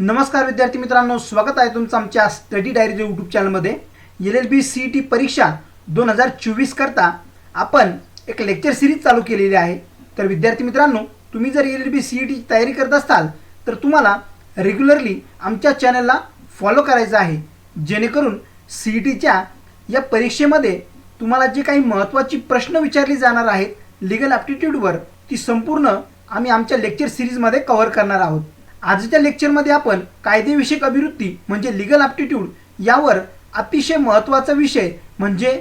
नमस्कार विद्यार्थी मित्रांनो, स्वागत आहे तुमचं आमच्या स्टडी डायरी यूट्यूब चॅनलमध्ये। LLB CET परीक्षा 2024 करता आपण एक लेक्चर सिरीज चालू केलेली आहे। तर विद्यार्थी मित्रांनो, तुम्ही जर LLB CET ची तयारी करत असाल तर तुम्हाला रेग्युलरली आमच्या चॅनलला फॉलो करायचं आहे, जेणेकरून CETच्या या परीक्षेमध्ये तुम्हाला जे काही महत्त्वाची प्रश्न विचारले जाणार आहेत लीगल ॲप्टिट्यूडवर, ती संपूर्ण आम्ही आमच्या लेक्चर सिरीजमध्ये कव्हर करणार आहोत। आजच्या लेक्चरमध्ये आपण कायदेविषयक अभिवृत्ती म्हणजे लीगल ॲप्टिट्यूड यावर अतिशय महत्त्वाचा विषय म्हणजे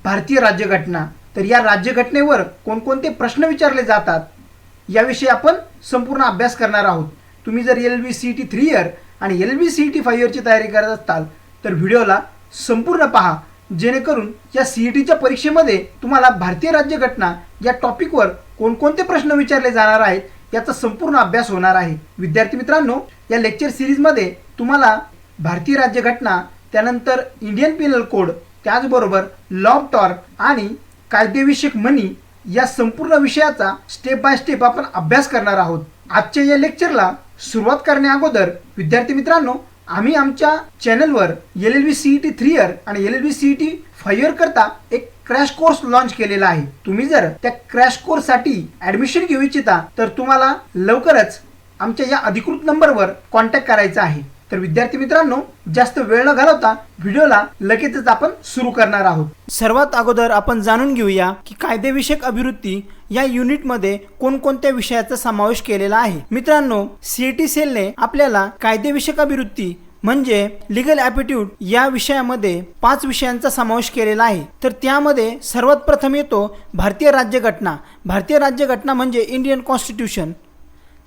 भारतीय राज्यघटना, तर या राज्यघटनेवर कोणकोणते प्रश्न विचारले जातात याविषयी आपण संपूर्ण अभ्यास करणार आहोत। तुम्ही जर LLB CET 3 इयर आणि LLB CET 5 इयरची तयारी करत असाल तर व्हिडिओला संपूर्ण पहा, जेणेकरून या CETच्या परीक्षेमध्ये तुम्हाला भारतीय राज्यघटना या टॉपिकवर कोणकोणते प्रश्न विचारले जाणार आहेत याचा संपूर्ण अभ्यास होणार आहे। विद्यार्थी मित्रांनो, या लेक्चर सिरीजमध्ये तुम्हाला भारतीय राज्यघटना, त्यानंतर इंडियन पिनल कोड, त्याचबरोबर लॉ ऑफ टॉर्क आणि कायदेविषयक मनी या संपूर्ण विषयाचा स्टेप बाय स्टेप आपण अभ्यास करणार आहोत। आजच्या या लेक्चरला सुरुवात करण्या अगोदर विद्यार्थी मित्रांनो, आम्ही आमच्या चॅनलवर LLB CET 3 इयर आणि LLB CET 5 इयर करता एक क्रॅश कोर्स लॉन्च केलेला आहे। तुम्ही जर त्या क्रॅश कोर्ससाठी ॲडमिशन घेऊ इच्छिता तर तुम्हाला लवकरच आमच्या या अधिकृत नंबरवर कॉन्टॅक्ट करायचा आहे। तर विद्यार्थी मित्रांनो, जास्त वेळ न घालवता व्हिडिओला लगेचच आपण सुरू करणार आहोत। सर्वात अगोदर आपण जाणून घेऊया की कायदेविषयक अभिवृत्ती या युनिटमध्ये कोणकोणत्या विषयाचा समावेश केलेला आहे। मित्रांनो, CET सेलने आपल्याला कायदेविषयक अभिवृत्ती म्हणजे लीगल ॲप्टिट्यूड या विषयामध्ये 5 विषयांचा समावेश केलेला आहे। तर त्यामध्ये सर्वात प्रथम येतो भारतीय राज्यघटना। भारतीय राज्यघटना म्हणजे इंडियन कॉन्स्टिट्यूशन,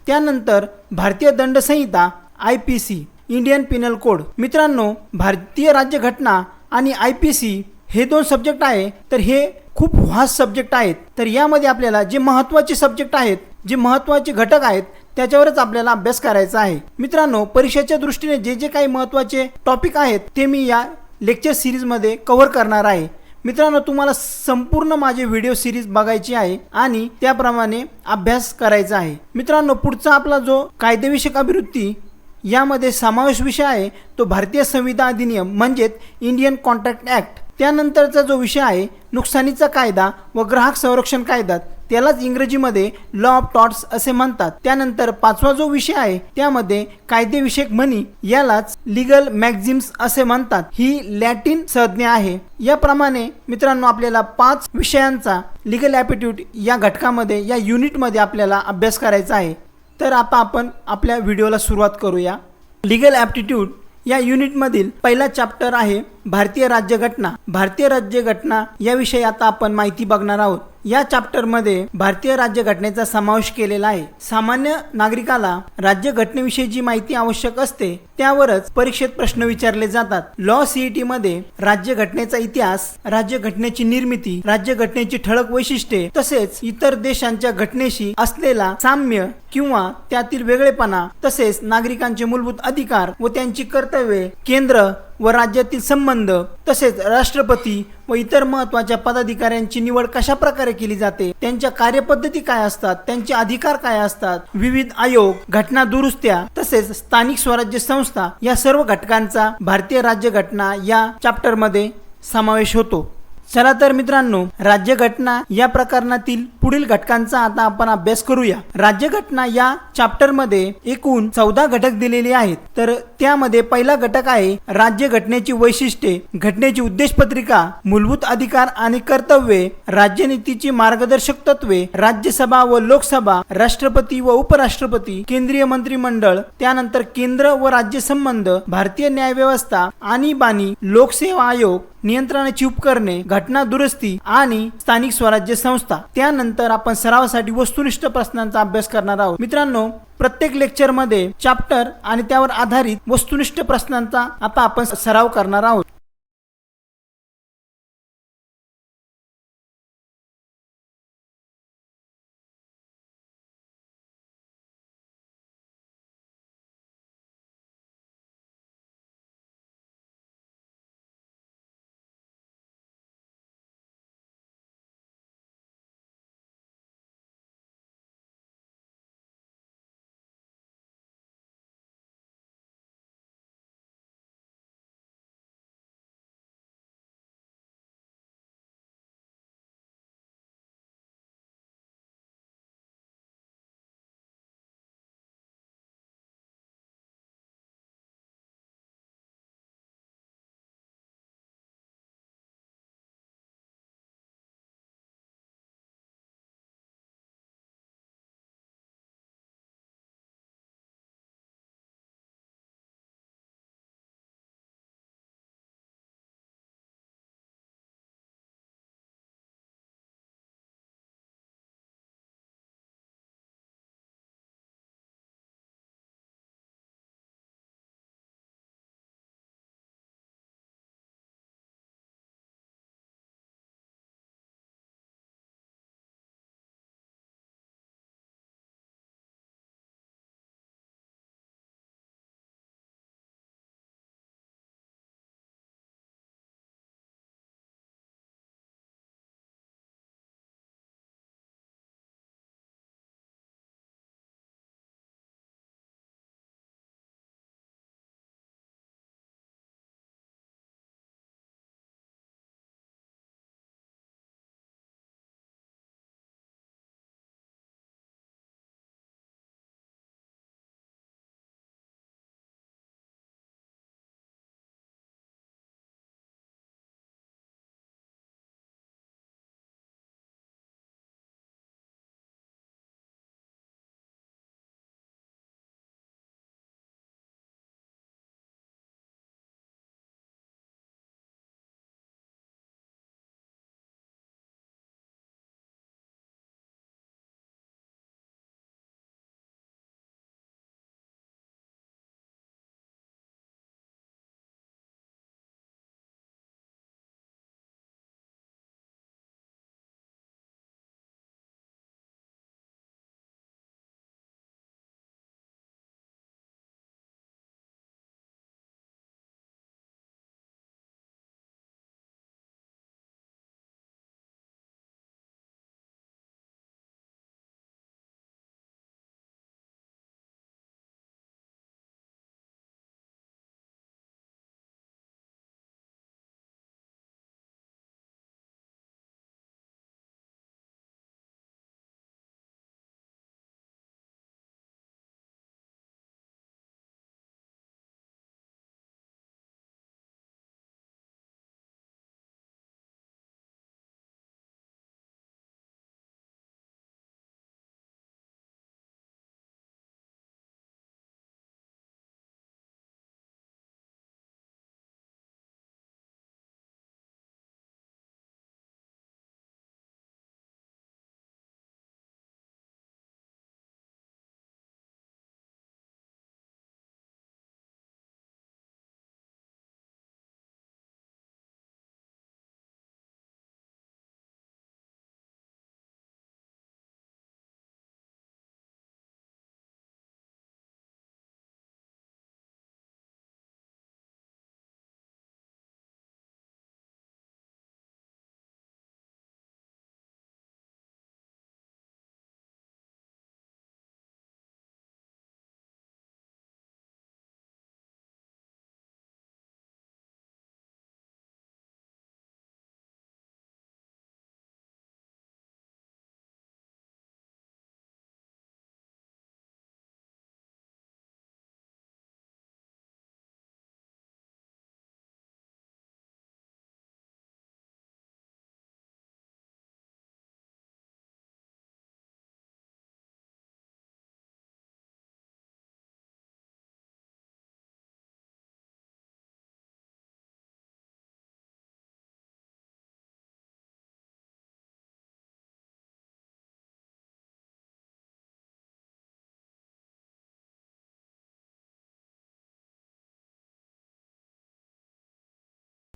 त्यानंतर भारतीय दंड संहिता IPC, इंडियन पिनल कोड। मित्रांनो, भारतीय राज्यघटना आणि IPC हे 2 सब्जेक्ट आहे, तर हे खूप व्हास्ट सब्जेक्ट आहेत। तर यामध्ये आपल्याला जे महत्त्वाचे सब्जेक्ट आहेत, जे महत्त्वाचे घटक आहेत त्याच्यावरच आपल्याला अभ्यास करायचा आहे। मित्रांनो, परीक्षेच्या दृष्टीने जे जे काही महत्त्वाचे टॉपिक आहेत ते मी या लेक्चर सिरीजमध्ये कव्हर करणार आहे। मित्रांनो, तुम्हाला संपूर्ण माझे व्हिडिओ सिरीज बघायची आहे आणि त्याप्रमाणे अभ्यास करायचा आहे। मित्रांनो, पुढचा आपला जो कायदेविषयक अभिवृत्ती यामध्ये समावेश विषय आहे तो भारतीय संविधान अधिनियम म्हणजेच इंडियन कॉन्ट्रॅक्ट ॲक्ट। त्यानंतरचा जो विषय आहे नुकसानीचा कायदा व ग्राहक संरक्षण कायदा, त्यालाच इंग्रजीमध्ये लॉ ऑफ टॉर्ट्स असे म्हणतात। त्यानंतर 5वा जो विषय आहे त्यामध्ये कायदेविषयक मनी, यालाच लीगल मॅक्झिम्स असे म्हणतात। ही लॅटिन संज्ञा आहे। याप्रमाणे मित्रांनो, आपल्याला 5 विषयांचा लीगल ॲप्टिट्यूड या घटकामध्ये या युनिटमध्ये आपल्याला अभ्यास करायचा आहे। तर आता आपण आपल्या व्हिडिओला सुरुवात करूया। लीगल ॲप्टिट्यूड या युनिटमधील पहिला चॅप्टर आहे भारतीय राज्यघटना। भारतीय राज्यघटना याविषयी आता आपण माहिती बघणार आहोत। या चॅप्टरमध्ये भारतीय राज्यघटनेचा समावेश केलेला आहे। सामान्य नागरिकाला राज्यघटनेविषयी जी माहिती आवश्यक असते त्यावरच परीक्षेत प्रश्न विचारले जातात। लॉ CET मध्ये राज्यघटनेचा इतिहास, राज्यघटनेची निर्मिती, राज्यघटनेची ठळक वैशिष्ट्ये तसेच इतर देशांच्या घटनेशी असलेला साम्य किंवा त्यातील वेगळेपणा, तसेच नागरिकांचे मूलभूत अधिकार व त्यांची कर्तव्ये, केंद्र व राज्यातील संबंध, तसेच राष्ट्रपती व इतर महत्त्वाच्या पदाधिकाऱ्यांची निवड कशा प्रकारे केली जाते, त्यांच्या कार्यपद्धती काय असतात, त्यांचे अधिकार काय असतात, विविध आयोग, घटना दुरुस्त्या तसेच स्थानिक स्वराज्य संस्था या सर्व घटकांचा भारतीय राज्यघटना या चॅप्टरमध्ये समावेश होतो। चला तर मित्रांनो, राज्यघटना या प्रकरणातील पुढील घटकांचा आता आपण अभ्यास करूया। राज्यघटना या चॅप्टरमध्ये एकूण 14 घटक दिलेले आहेत। तर त्यामध्ये पहिला घटक आहे राज्यघटनेची वैशिष्ट्ये, घटनेची उद्देशपत्रिका, मूलभूत अधिकार आणि कर्तव्ये, राज्यनीतीची मार्गदर्शक तत्वे, राज्यसभा व लोकसभा, राष्ट्रपती व उपराष्ट्रपती, केंद्रीय मंत्रिमंडळ, त्यानंतर केंद्र व राज्य संबंध, भारतीय न्यायव्यवस्था, आणीबाणी, लोकसेवा आयोग, नियंत्रणाची उपकरणे, घटना दुरुस्ती आणि स्थानिक स्वराज्य संस्था। त्यानंतर आपण सरावासाठी वस्तुनिष्ठ प्रश्नांचा अभ्यास करणार आहोत। मित्रांनो, प्रत्येक लेक्चरमध्ये चॅप्टर आणि त्यावर आधारित वस्तुनिष्ठ प्रश्नांचा आता आपण सराव करणार आहोत।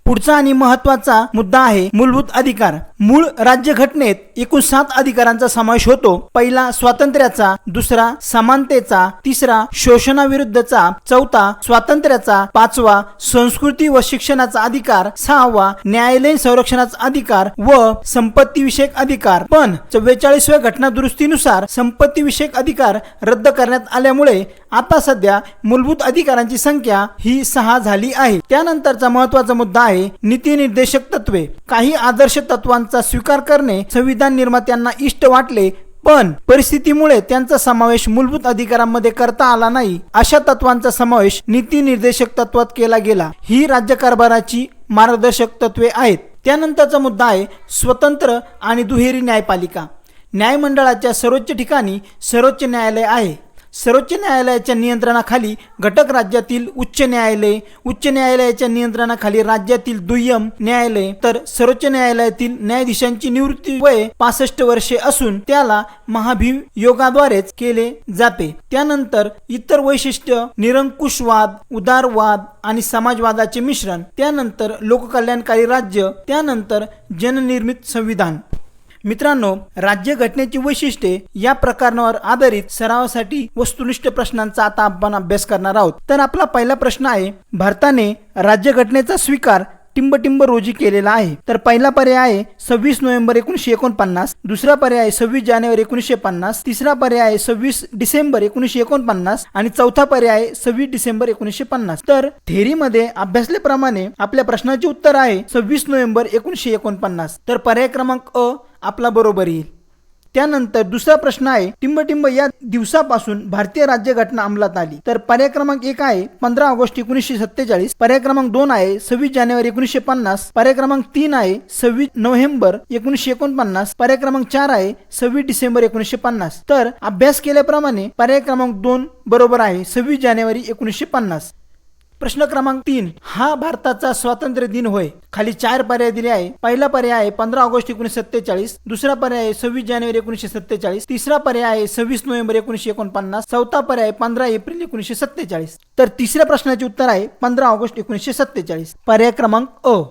पुढचा आणि महत्त्वाचा मुद्दा आहे मूलभूत अधिकार। मूळ राज्यघटनेत एकूण 7 अधिकारांचा समावेश होतो। पहिला स्वातंत्र्याचा, दुसरा समानतेचा, तिसरा शोषणाविरुद्धचा, चौथा स्वातंत्र्याचा, पाचवा संस्कृती व शिक्षणाचा अधिकार, सहावा न्यायालयीन संरक्षणाचा अधिकार व संपत्ती विषयक अधिकार। पण 44व्या घटना दुरुस्तीनुसार संपत्ती विषयक अधिकार रद्द करण्यात आल्यामुळे आता सध्या मूलभूत अधिकारांची संख्या ही 6 झाली आहे। त्यानंतरचा महत्त्वाचा मुद्दा आहे नीती निर्देशक तत्वे। काही आदर्श तत्वांचा स्वीकार करणे संविधान निर्मात्यांना इष्ट वाटले, पण परिस्थितीमुळे त्यांचा समावेश मूलभूत अधिकारांमध्ये करता आला नाही। अशा तत्वांचा समावेश नीती निर्देशक तत्वात केला गेला। ही राज्यकारभाराची मार्गदर्शक तत्वे आहेत। त्यानंतरचा मुद्दा आहे स्वतंत्र आणि दुहेरी न्यायपालिका। न्यायमंडळाच्या सर्वोच्च ठिकाणी सर्वोच्च न्यायालय आहे। सर्वोच्च न्यायालयाच्या नियंत्रणाखाली घटक राज्यातील उच्च न्यायालय, उच्च न्यायालयाच्या नियंत्रणाखाली राज्यातील दुय्यम न्यायालय, तर सर्वोच्च न्यायालयातील न्यायाधीशांची निवृत्ती वय 65 वर्षे असून त्याला महाभियोगाद्वारेच केले जाते। त्यानंतर इतर वैशिष्ट्य निरंकुशवाद, उदारवाद आणि समाजवादाचे मिश्रण, त्यानंतर लोककल्याणकारी राज्य, त्यानंतर जननिर्मित संविधान। मित्रांनो, राज्यघटनेची वैशिष्ट्ये या प्रकरणावर आधारित सरावासाठी वस्तुनिष्ठ प्रश्नांचा आता आपण अभ्यास करणार आहोत। तर आपला पहिला प्रश्न आहे, भारताने राज्यघटनेचा स्वीकार टिंबटिंब रोजी केलेला आहे। तर पहिला पर्याय आहे 26 नोव्हेंबर 1949, दुसरा पर्याय आहे 26 जानेवारी 1950, तिसरा पर्याय आहे 26 डिसेंबर 1949 आणि चौथा पर्याय आहे 26 डिसेंबर 1950। तर थेअरीमध्ये अभ्यासल्याप्रमाणे आपल्या प्रश्नाचे उत्तर आहे 26 नोव्हेंबर 1949। तर पर्याय क्रमांक अ आपला बरोबर येईल। त्यानंतर दुसरा प्रश्न आहे टिंबटिंब या दिवसापासून भारतीय राज्यघटना अंमलात आली। तर पर्याय क्रमांक 1 आहे 15 ऑगस्ट 1947, पर्याय क्रमांक 2 आहे 26 जानेवारी 1950, पर्याय क्रमांक 3 आहे 26 नोव्हेंबर 1949, पर्याय क्रमांक 4 आहे 26 डिसेंबर 1950। तर अभ्यास केल्याप्रमाणे पर्याय क्रमांक 2 बरोबर आहे 26 जानेवारी 1950। प्रश्न क्रमांक 3 हा भारताचा स्वातंत्र्य दिन होय। खाली 4 पर्याय दिले आहे। पहिला पर्याय आहे 15 ऑगस्ट 1947, दुसरा पर्याय आहे 26 जानेवारी 1947, तिसरा पर्याय आहे 26 नोव्हेंबर 1949, चौथा पर्याय 15 एप्रिल 1947। तर तिसऱ्या प्रश्नाचे उत्तर आहे 15 ऑगस्ट 1947, पर्याय क्रमांक अ।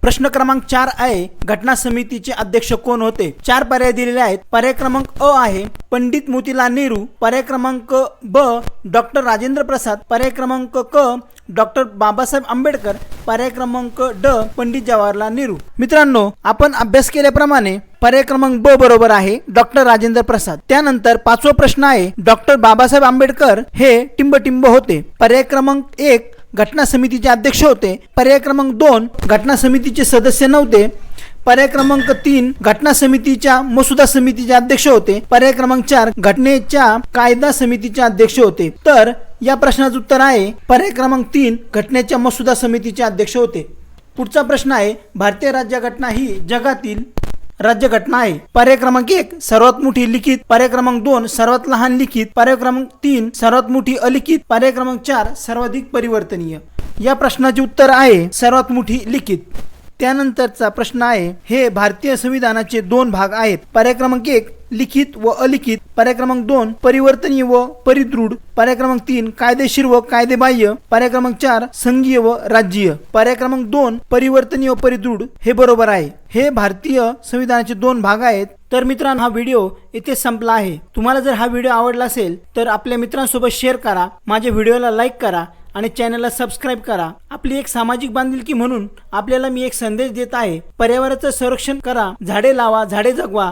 प्रश्न क्रमांक 4 आहे घटना समितीचे अध्यक्ष कोण होते। 4 पर्याय दिलेले आहेत। पर्याय क्रमांक अ आहे पंडित मोतीलाल नेहरू, पर्याय क्रमांक ब डॉक्टर राजेंद्र प्रसाद, पर्याय क्रमांक क डॉक्टर बाबासाहेब आंबेडकर, पर्याय क्रमांक ड पंडित जवाहरलाल नेहरू। मित्रांनो, आपण अभ्यास केल्याप्रमाणे पर्याय क्रमांक ब बरोबर आहे डॉक्टर राजेंद्र प्रसाद। त्यानंतर 5वा प्रश्न आहे डॉक्टर बाबासाहेब आंबेडकर हे टिंबटिंब होते। पर्याय क्रमांक 1 घटना समितीचे अध्यक्ष होते, पर्याय क्रमांक 2 घटना समितीचे सदस्य नव्हते, पर्याय क्रमांक 3 घटना समितीच्या मसुदा समितीचे अध्यक्ष होते, पर्याय क्रमांक 4 घटनेच्या कायदा समितीचे अध्यक्ष होते। तर या प्रश्नाचं उत्तर आहे पर्याय क्रमांक 3 घटनेच्या मसुदा समितीचे अध्यक्ष होते। पुढचा प्रश्न आहे भारतीय राज्यघटना ही जगातील राज्यघटना आहे। पर्याय क्रमांक 1 सर्वात मोठी लिखित, पर्याय क्रमांक 2 सर्वात लहान लिखित, पर्याय क्रमांक 3 सर्वात मोठी अलिखित, पर्याय क्रमांक 4 सर्वाधिक परिवर्तनीय। या प्रश्नाचे उत्तर आहे सर्वात मोठी लिखित। त्यानंतरचा प्रश्न आहे हे भारतीय संविधानाचे 2 भाग आहेत। पर्याय क्रमांक 1 लिखित व अलिखित, पर्याय क्रमांक 2 परिवर्तनीय व परिदृढ, पर्याय क्रमांक 3 कायदेशीर व कायदेबाह्य, पर्याय क्रमांक 4 संघीय व राज्यीय, पर्याय क्रमांक 2 परिवर्तनीय व परिदृढ हे बरोबर आहे। हे भारतीय संविधानाचे 2 भाग आहेत। तर मित्रांनो, हा व्हिडिओ इथे संपला आहे। तुम्हाला जर हा व्हिडिओ आवडला असेल तर आपल्या मित्रांसोबत शेअर करा, माझ्या व्हिडिओला लाईक करा आणि चॅनलला सबस्क्राईब करा। आपली एक सामाजिक बांधिलकी म्हणून आपल्याला मी एक संदेश देत आहे, पर्यावरणाचं संरक्षण करा, झाडे लावा, झाडे जगवा।